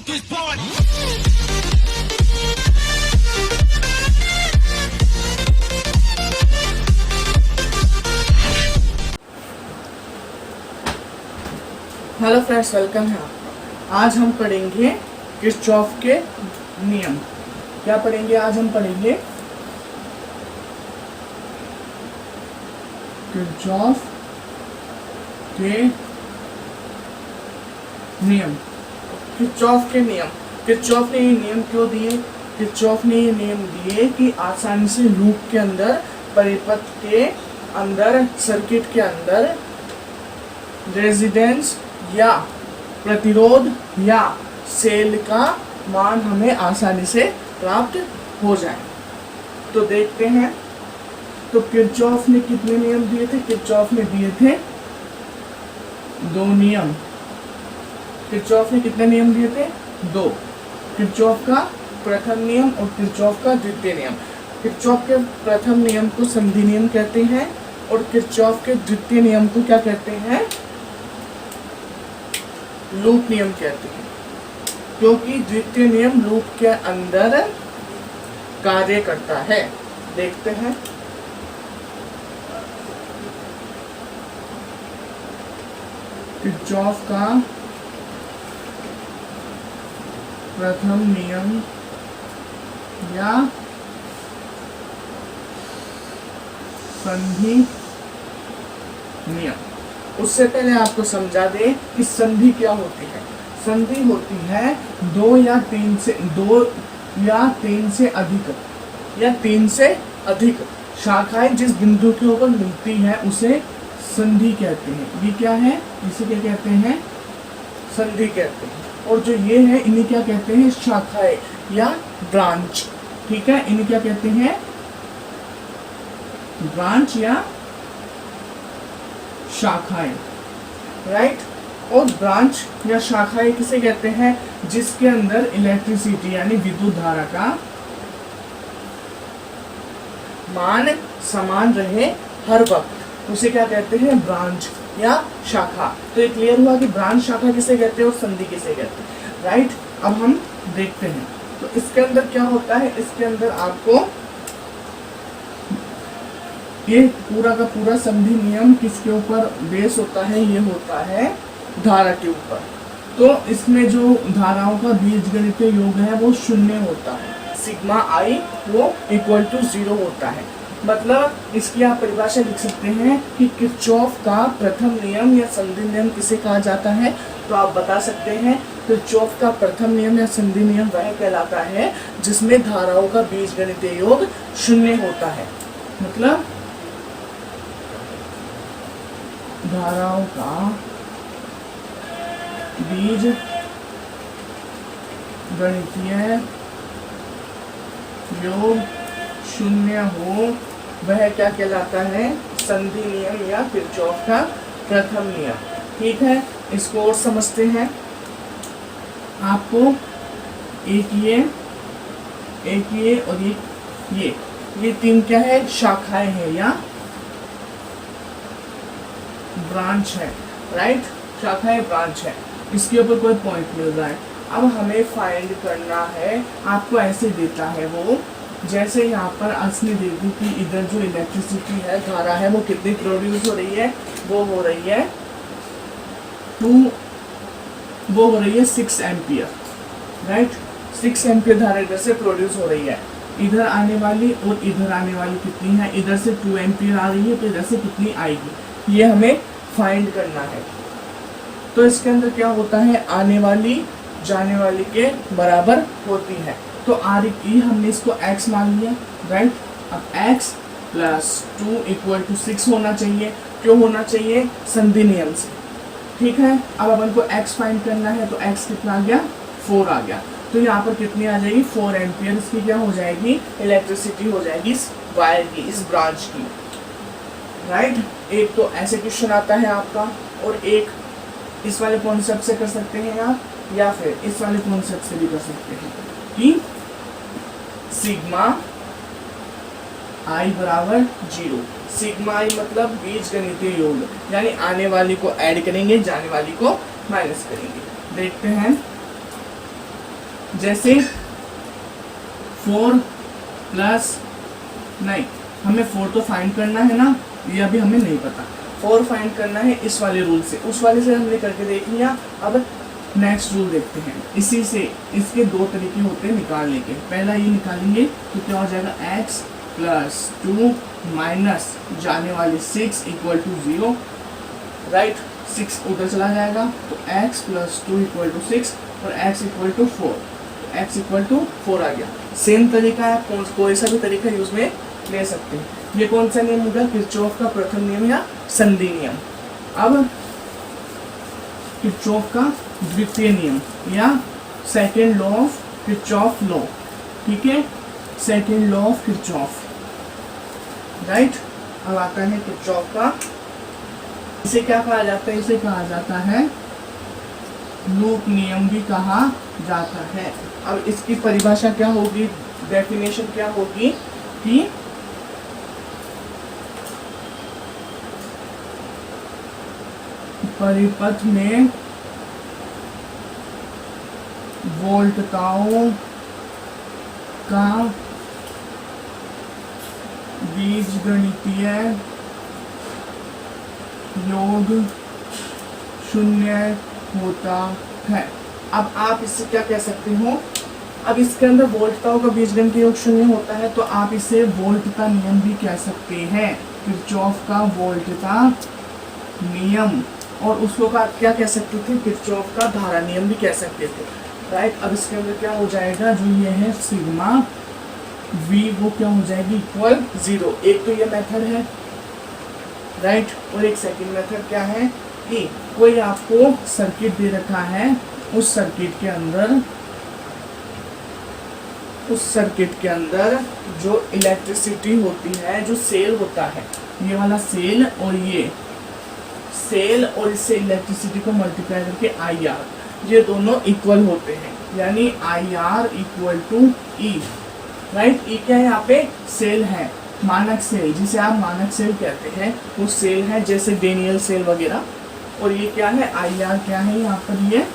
this party. Hello friends, welcome है आपका। आज हम पढ़ेंगे किरचॉफ के नियम। क्या पढ़ेंगे? आज हम पढ़ेंगे किरचॉफ के नियम। किरचॉफ के नियम, किरचॉफ ने ये नियम क्यों दिए? किरचॉफ ने ये नियम दिए कि आसानी से लूप के अंदर, परिपथ के अंदर, सर्किट के अंदर रेजिस्टेंस या प्रतिरोध या सेल का मान हमें आसानी से प्राप्त हो जाए। तो देखते हैं, तो किरचॉफ ने कितने नियम दिए थे? किरचॉफ ने दिए थे 2 नियम। किरचॉफ ने कितने नियम दिए थे? 2। किरचॉफ का प्रथम नियम और किरचॉफ का द्वितीय नियम। किरचॉफ के प्रथम नियम को संधि नियम कहते हैं और किरचॉफ के द्वितीय नियम को क्या कहते हैं? लूप नियम कहते हैं, क्योंकि द्वितीय नियम लूप के अंदर कार्य करता है। देखते हैं, किरचॉफ का प्रथम नियम या संधि नियम। उससे पहले आपको समझा दें कि संधि क्या होती है। संधि होती है 2 या 3 से अधिक या 3 से अधिक शाखाएं जिस बिंदु के ऊपर मिलती है उसे संधि कहते हैं। ये क्या है? इसे क्या कहते हैं? संधि कहते हैं। और जो ये है, इन्हें क्या कहते हैं? शाखाएं या ब्रांच। ठीक है, इन्हें क्या कहते हैं? ब्रांच या शाखाएं, राइट। और ब्रांच या शाखाएं किसे कहते हैं? जिसके अंदर इलेक्ट्रिसिटी यानी विद्युत धारा का मान समान रहे हर वक्त, उसे क्या कहते हैं? ब्रांच या शाखा। तो ये क्लियर हुआ कि ब्रांच शाखा किसे कहते हैं और संधि किसे कहते हैं, राइट। अब हम देखते हैं, तो इसके अंदर क्या होता है? इसके अंदर आपको ये पूरा का पूरा संधि नियम किसके ऊपर बेस होता है? ये होता है धारा के ऊपर। तो इसमें जो धाराओं का बीजगणितीय योग है वो 0 होता है। सिग्मा आई वो इक्वल टू 0 होता है। मतलब इसकी आप परिभाषा लिख सकते हैं कि किरचॉफ का प्रथम नियम या संधि नियम किसे कहा जाता है? तो आप बता सकते हैं किरचॉफ का प्रथम नियम या संधि नियम वह कहलाता है जिसमें धाराओं का बीजगणितीय योग 0 होता है। मतलब धाराओं का बीज गणितीय योग 0 हो, वह क्या कहलाता है? संधि नियम या किरचॉफ का प्रथम नियम। ठीक है, इसको और समझते हैं। आपको एक ये और ये 3 क्या है? शाखाएं हैं या ब्रांच है, राइट। शाखाएं ब्रांच है, इसके ऊपर कोई पॉइंट मिल रहा है। अब हमें फाइंड करना है। आपको ऐसे देता है वो, जैसे यहाँ पर असली दे दी कि इधर जो इलेक्ट्रिसिटी है, धारा है, वो कितनी प्रोड्यूस हो रही है? वो हो रही है 6 एम्पियर, राइट। 6 एम्पियर धारा इधर से प्रोड्यूस हो रही है। इधर आने वाली और इधर आने वाली कितनी है? इधर से 2 एम्पियर आ रही है, तो इधर से कितनी आएगी? ये हमें फाइंड करना है। तो इसके अंदर क्या होता है? आने वाली जाने वाली के बराबर होती है। तो आर ई हमने इसको x मान लिया, राइट। अब x प्लस 2 इक्वल टू 6 होना चाहिए। क्यों होना चाहिए? संधि नियम से। ठीक है, अब अपन को x फाइंड करना है, तो x कितना आ गया? 4 आ गया। तो यहाँ पर कितनी आ जाएगी? 4 एम्पियर इसकी क्या हो जाएगी? इलेक्ट्रिसिटी हो जाएगी इस वायर की, इस ब्रांच की, राइट। एक तो ऐसे क्वेश्चन आता है आपका, और एक इस वाले कॉन्सेप्ट से कर सकते हैं आप, या फिर इस वाले कॉन्सेप्ट से भी कर सकते हैं कि सिग्मा आई बराबर 0। सिग्मा आई मतलब बीजगणितीय योग, यानी आने वाली को ऐड करेंगे, जाने वाली को माइनस करेंगे। देखते हैं, जैसे 4 प्लस, नहीं हमें 4 तो फाइंड करना है ना, ये अभी हमें नहीं पता, 4 फाइंड करना है इस वाले रूल से, उस वाले से हमने करके देख लिया। अब नेक्स्ट रूल देखते हैं, इसी से इसके दो तरीके होते हैं निकालने के। पहला ये निकालेंगे तो क्या हो जाएगा, x प्लस 2 माइनस जाने वाली 6 इक्वल टू 0, राइट। 6 उधर चला जाएगा तो x प्लस 2 इक्वल टू 6 और x इक्वल टू 4, तो x इक्वल टू 4 आ गया। सेम तरीका है, कोई सा भी तरीका यूज में ले सकते हैं। ये कौन सा नियम होगा, किरचॉफ का प्रथम नियम या संधि नियम। अब किरचॉफ का द्वितीय नियम या second law of Kirchhoff law, ठीक है, second law of Kirchhoff, right. अब आता है किरचॉफ का, इसे क्या कहा जाता है, इसे कहा जाता है लूप नियम भी कहा जाता है। अब इसकी परिभाषा क्या होगी, डेफिनेशन क्या होगी कि परिपथ में वोल्टताओं का बीजगणितीय योग 0 होता है। अब आप इससे क्या कह सकते हो, अब इसके अंदर वोल्टताओं का बीजगणितीय योग 0 होता है तो आप इसे वोल्टता नियम भी कह सकते हैं, किरचॉफ का वोल्टता नियम। और उसको का क्या कह सकते थे, किरचॉफ का धारा नियम भी कह सकते थे, राइट। अब इसके अंदर क्या हो जाएगा, जो ये है सिग्मा v वो क्या हो जाएगी, इक्वल 0। एक तो ये मेथड है, राइट, और एक सेकंड मेथड क्या है कि कोई आपको सर्किट दे रखा है, उस सर्किट के अंदर जो इलेक्ट्रिसिटी होती है, जो सेल होता है, ये वाला सेल और ये सेल, और इससे इलेक्ट्रिसिटी को मल्टीप्लाई करके IR, ये दोनों इक्वल होते हैं, यानी IR equal to E, right. E क्या है, यहाँ पे सेल है, मानक सेल, जिसे आप मानक सेल कहते हैं, वो सेल है जैसे डेनियल सेल वगैरह। और ये क्या है, IR क्या है, यहाँ पर ये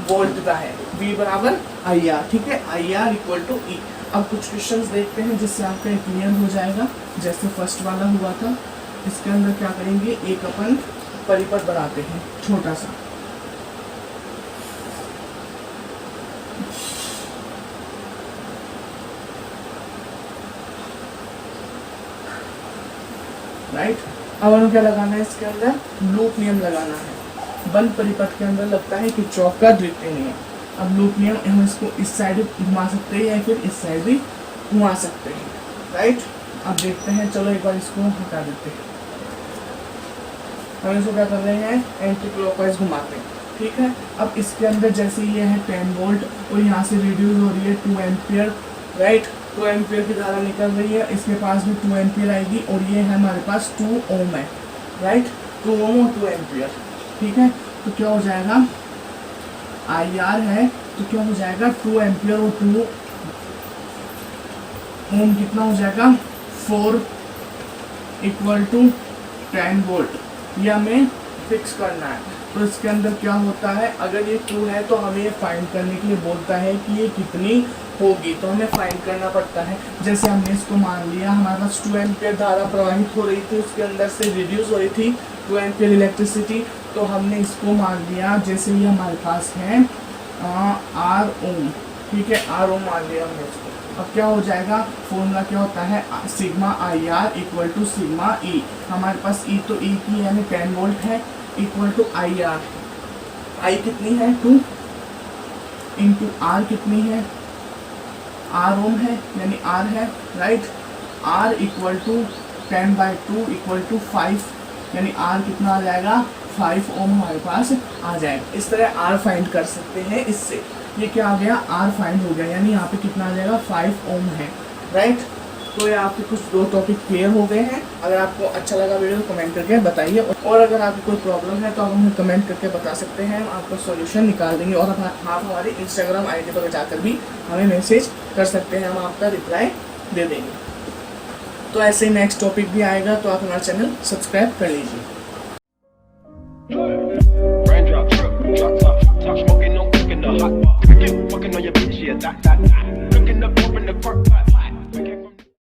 वोल्ट का है, V बराबर IR, ठीक है, IR इक्वल टू E। अब कुछ क्वेश्चंस देखते हैं जिससे आपका क्लियर हो जाएगा, जैसे फर्स्ट वाला हुआ था। इसके अंदर क्या करेंगे, एक अपन परिपथ बनाते हैं छोटा सा, राइट। अब हमें क्या लगाना है, इसके अंदर लूप नियम लगाना है। बंद परिपथ के अंदर लगता है किरचॉफ का द्वितीय नियम। अब लूप नियम हम इसको इस साइड घुमा सकते हैं या फिर इस साइड भी घुमा सकते हैं, राइट। अब देखते हैं, चलो एक बार इसको हटा देते हैं। हम इसको क्या कर रहे हैं, एंटी क्लॉकवाइज घुमाते हैं, ठीक है। अब इसके अंदर जैसे ये है 10 वोल्ट और यहाँ से रिड्यूस हो रही है 2 एम्पियर, राइट। 2 एम्पियर की धारा निकल रही है, इसके पास भी 2 एम्पियर आएगी और ये है हमारे पास 2 ओम है, राइट। 2 ओम और 2 एम्पियर, ठीक है। तो क्या हो जाएगा, IR है तो क्या हो जाएगा, 2 एम्पियर और 2 ओम कितना हो जाएगा, 4 इक्वल टू 10 वोल्ट, ये हमें फिक्स करना है। तो इसके अंदर क्या होता है, अगर ये 2 है तो हमें फाइंड करने के लिए बोलता है कि ये कितनी होगी, तो हमें फाइंड करना पड़ता है। जैसे हमने इसको मान लिया, हमारे पास 2 एम्पियर धारा प्रवाहित हो रही थी, उसके अंदर से रिड्यूस हो रही थी 2 एम्पियर इलेक्ट्रिसिटी, तो हमने इसको मान लिया, जैसे ये हमारे पास है R ओम, ठीक है, R ओम मान लिया हमने इसको। अब क्या हो जाएगा, फॉर्मूला क्या होता है, sigma IR equal to sigma E। हमारे पास E तो E की यानी 10 वोल्ट है, इक्वल टू IR, I कितनी है 2 इंटू R कितनी है, R ओम है यानी R है, right. R equal to 10/2 equal to 5, यानी R कितना आ जाएगा, 5 ओम हमारे पास आ जाएगा। इस तरह R फाइंड कर सकते हैं इससे। ये क्या आ गया, R फाइंड हो गया, यानी यहाँ पे कितना आ जाएगा, 5 ओम है, राइट। तो ये आपके कुछ 2 टॉपिक क्लियर हो गए हैं। अगर आपको अच्छा लगा वीडियो तो कमेंट करके बताइए, और अगर आपको कोई प्रॉब्लम है तो आप हमें कमेंट करके बता सकते हैं, हम आपको सॉल्यूशन निकाल देंगे। और आप हमारी इंस्टाग्राम ID पर जाकर भी हमें मैसेज कर सकते हैं, हम आपका रिप्लाई दे देंगे। तो ऐसे ही नेक्स्ट टॉपिक भी आएगा, तो आप हमारा चैनल सब्सक्राइब कर लीजिए। Raindrop, drip, drop top, top smoking, no cooking the hot pot. know your bitch, yeah, that. Looking up